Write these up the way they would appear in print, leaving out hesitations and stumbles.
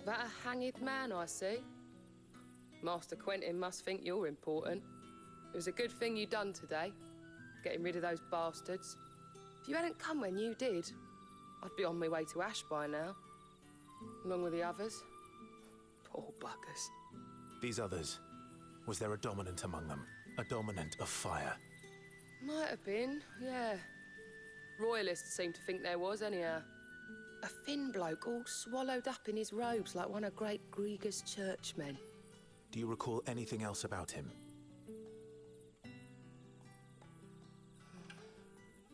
That a hanged man, I see. Master Quentin must think you're important. It was a good thing you done today, getting rid of those bastards. If you hadn't come when you did, I'd be on my way to Ash by now, along with the others. Poor buggers. These others, was there a dominant among them? A dominant of fire? Might have been, yeah. Royalists seem to think there was, anyhow. A thin bloke all swallowed up in his robes like one of Great Grieger's churchmen. Do you recall anything else about him?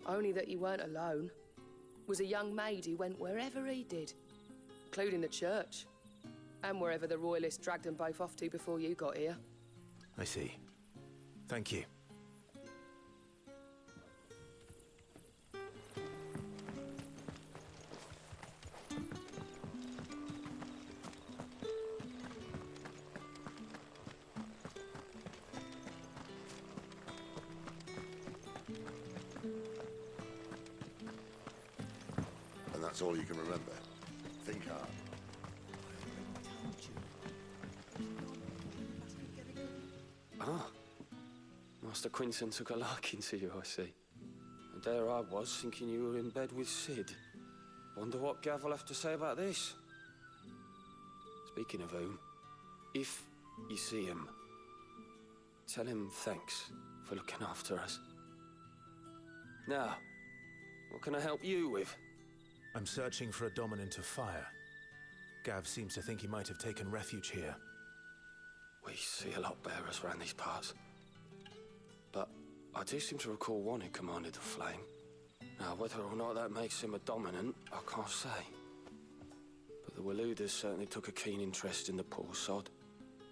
Only that he weren't alone. Was a young maid who went wherever he did, including the church, and wherever the Royalists dragged them both off to before you got here. I see. Thank you. And that's all you can remember. Think hard. Ah. Master Quentin took a liking to you, I see. And there I was, thinking you were in bed with Sid. Wonder what Gav will have to say about this. Speaking of whom, if you see him, tell him thanks for looking after us. Now, what can I help you with? I'm searching for a dominant of fire. Gav seems to think he might have taken refuge here. We see a lot bearers around these parts. But I do seem to recall one who commanded the flame. Now, whether or not that makes him a dominant, I can't say. But the Waluders certainly took a keen interest in the poor sod.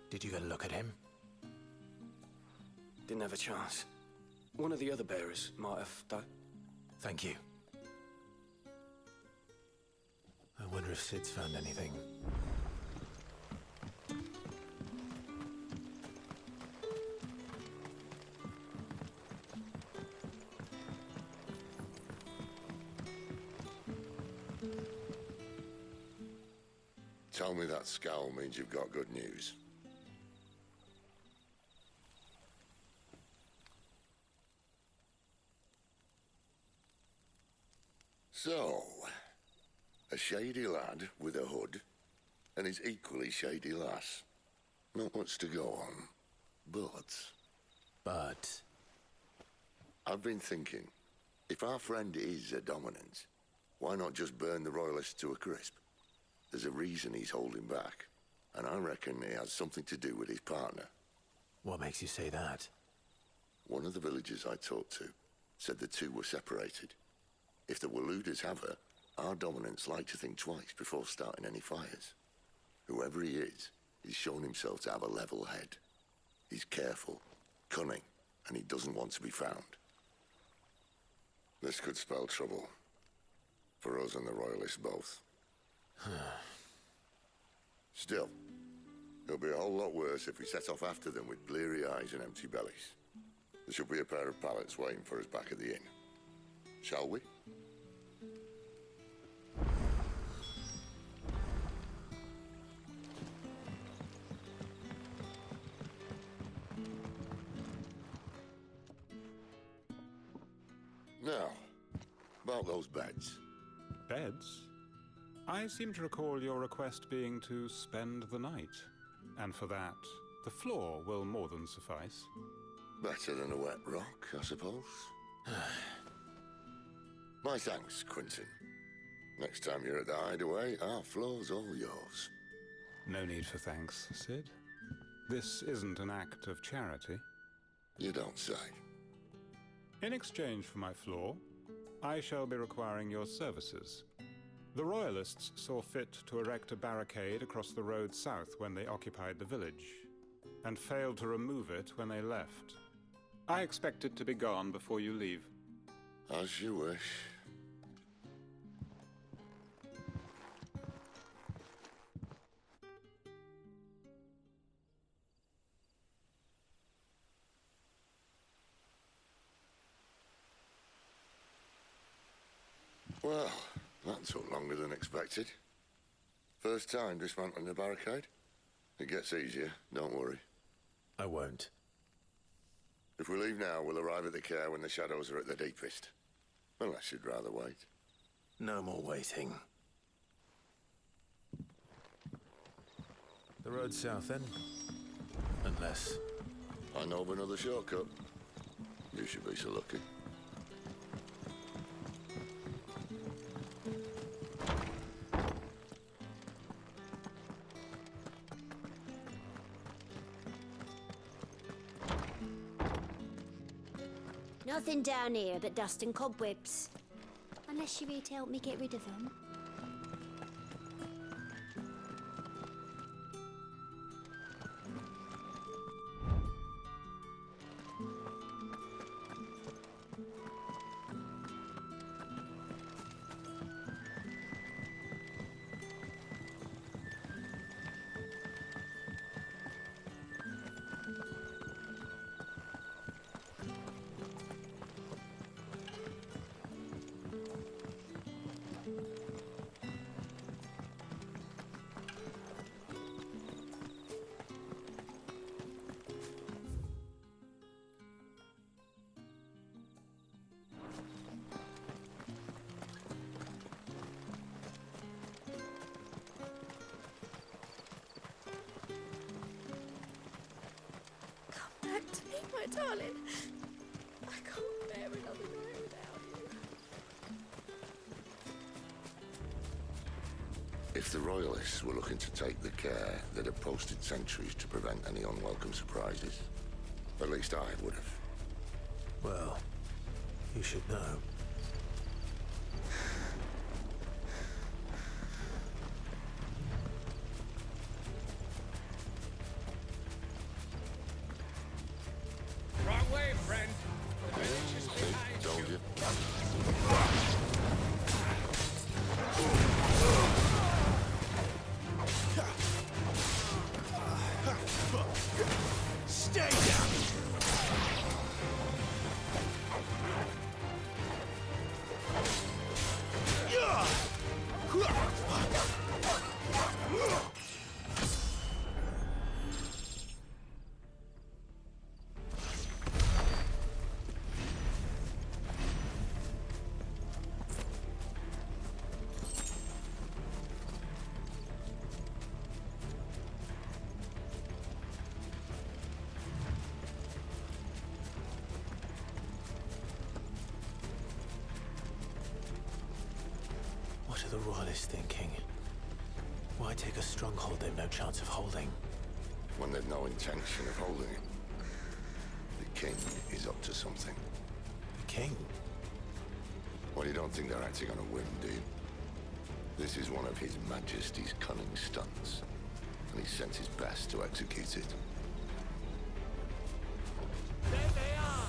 Did you get a look at him? Didn't have a chance. One of the other bearers might have, though. Thank you. I wonder if Sid's found anything. Tell me that scowl means you've got good news. So, a shady lad with a hood, and his equally shady lass. Not much to go on, but... I've been thinking, if our friend is a dominant, why not just burn the Royalists to a crisp? There's a reason he's holding back, and I reckon he has something to do with his partner. What makes you say that? One of the villagers I talked to said the two were separated. If the Waluders have her, our dominants like to think twice before starting any fires. Whoever he is, he's shown himself to have a level head. He's careful, cunning, and he doesn't want to be found. This could spell trouble. For us and the Royalists both. Still, it'll be a whole lot worse if we set off after them with bleary eyes and empty bellies. There should be a pair of pallets waiting for us back at the inn. Shall we? Now, about those beds. Beds? I seem to recall your request being to spend the night. And for that, the floor will more than suffice. Better than a wet rock, I suppose. My thanks, Quentin. Next time you're at the hideaway, our floor's all yours. No need for thanks, Sid. This isn't an act of charity. You don't say. In exchange for my floor, I shall be requiring your services. The Royalists saw fit to erect a barricade across the road south when they occupied the village, and failed to remove it when they left. I expect it to be gone before you leave. As you wish. Well, that took longer than expected. First time dismantling the barricade? It gets easier, don't worry. I won't. If we leave now, we'll arrive at the care when the shadows are at their deepest. Unless you'd rather wait. No more waiting. The road south, then? Unless... I know of another shortcut. You should be so lucky. Nothing down here but dust and cobwebs. Unless you're here to help me get rid of them. Back to me, my darling. I can't bear another night without you. If the Royalists were looking to take the care, they'd have posted sentries to prevent any unwelcome surprises. At least I would have. Well, you should know. Wrong way, friend. The village is behind Told you. you. Stay down! What are the Royalists thinking? Why take a stronghold they've no chance of holding? When they've no intention of holding it. The king is up to something. The king? Well, you don't think they're acting on a whim, do you? This is one of His Majesty's cunning stunts, and he sent his best to execute it. There they are.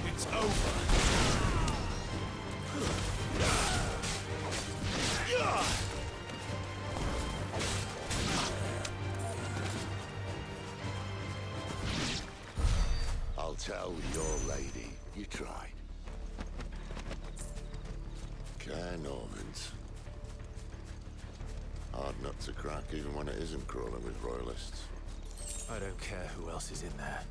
It's over! I'll tell your lady you tried. Care Normans. Hard nut to crack even when it isn't crawling with Royalists. I don't care who else is in there.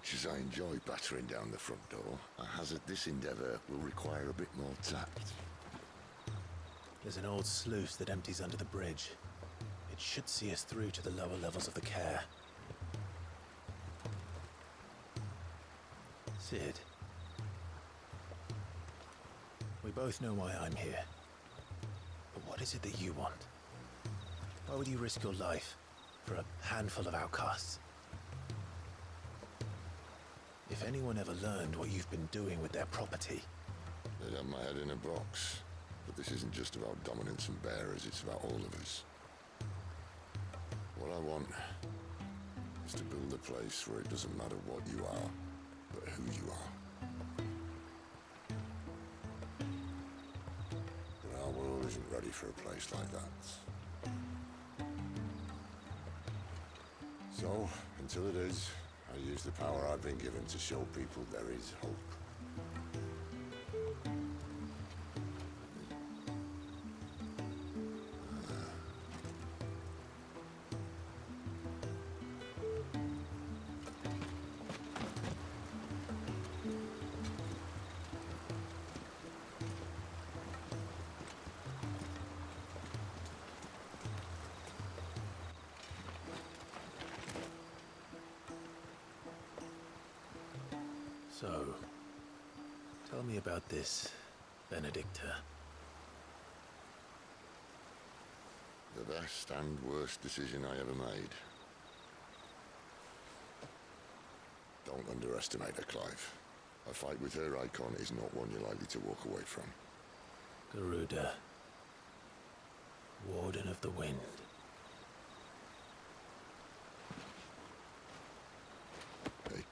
much as I enjoy battering down the front door, I hazard this endeavour will require a bit more tact. There's an old sluice that empties under the bridge. It should see us through to the lower levels of the care. Sid. We both know why I'm here. But what is it that you want? Why would you risk your life for a handful of outcasts? If anyone ever learned what you've been doing with their property... They'd have my head in a box. But this isn't just about dominance and bearers, it's about all of us. What I want is to build a place where it doesn't matter what you are, but who you are. But our world isn't ready for a place like that. So, until it is, I use the power I've been given to show people there is hope. So, tell me about this, Benedicta. The best and worst decision I ever made. Don't underestimate her, Clive. A fight with her icon is not one you're likely to walk away from. Garuda. Warden of the Wind. Hey?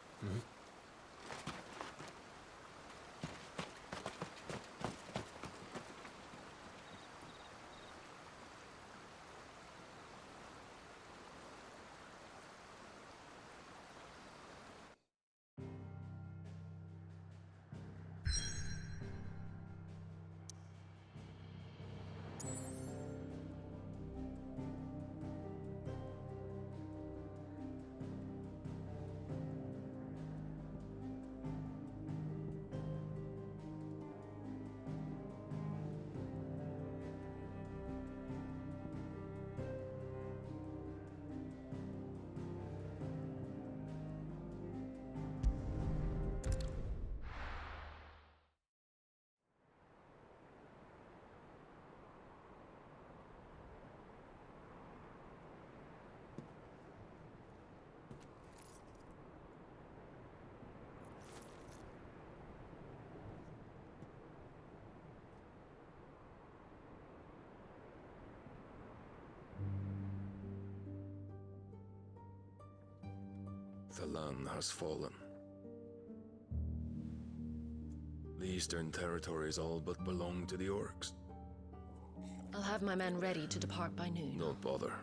The land has fallen. The eastern territories all but belong to the orcs. I'll have my men ready to depart by noon. Don't bother.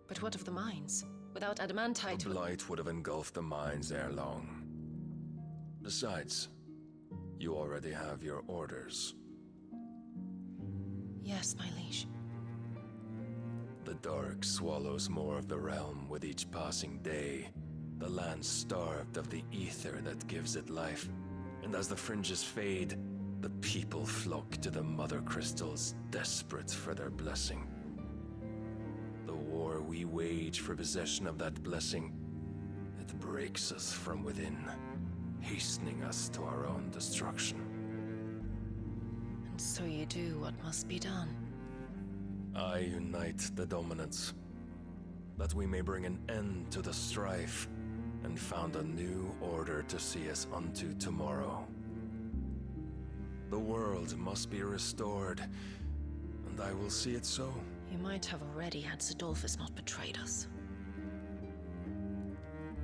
But what of the mines? Without adamantite... The blight would have engulfed the mines ere long. Besides, you already have your orders. Yes, my liege. The dark swallows more of the realm with each passing day. The land starved of the ether that gives it life. And as the fringes fade, the people flock to the mother crystals, desperate for their blessing. The war we wage for possession of that blessing, it breaks us from within, hastening us to our own destruction. And so you do what must be done. I unite the dominants, that we may bring an end to the strife, and found a new order to see us unto tomorrow. The world must be restored, and I will see it so. You might have already had Sidolphus not betrayed us.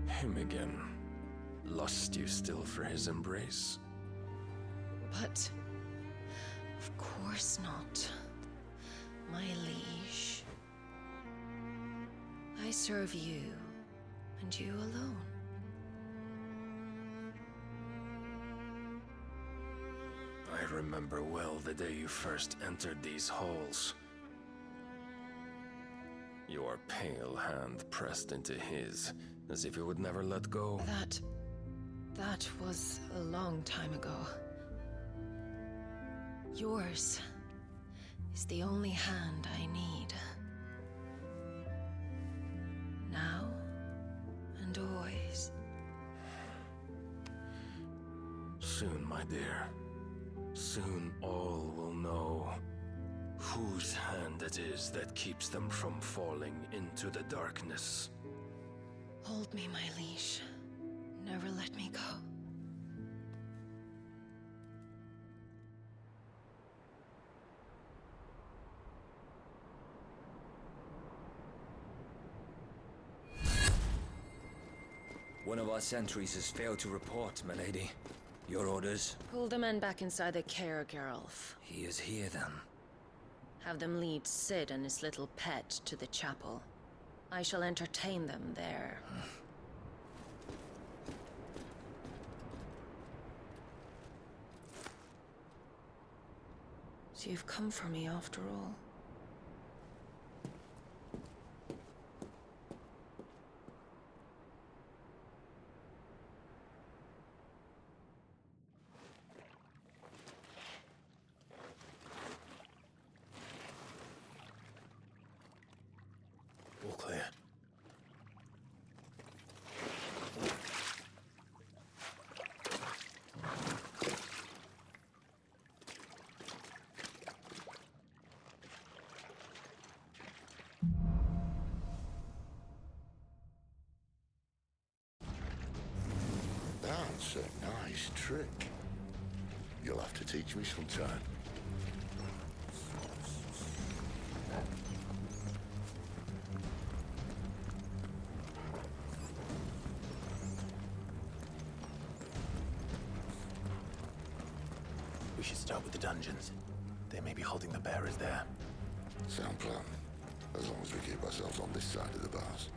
Him again. Lust you still for his embrace? But... of course not. My liege. I serve you, and you alone. I remember well the day you first entered these halls. Your pale hand pressed into his, as if it would never let go. That was a long time ago. Yours is the only hand I need. Now and always. Soon, my dear. Soon all will know whose hand it is that keeps them from falling into the darkness. Hold me, my liege. Never let me go. One of our sentries has failed to report, milady. Your orders? Pull the men back inside the care, Geralf. He is here, then. Have them lead Sid and his little pet to the chapel. I shall entertain them there. So you've come for me after all. All clear. That's a nice trick. You'll have to teach me sometime. We should start with the dungeons. They may be holding the bearers there. Sound plan. As long as we keep ourselves on this side of the bars.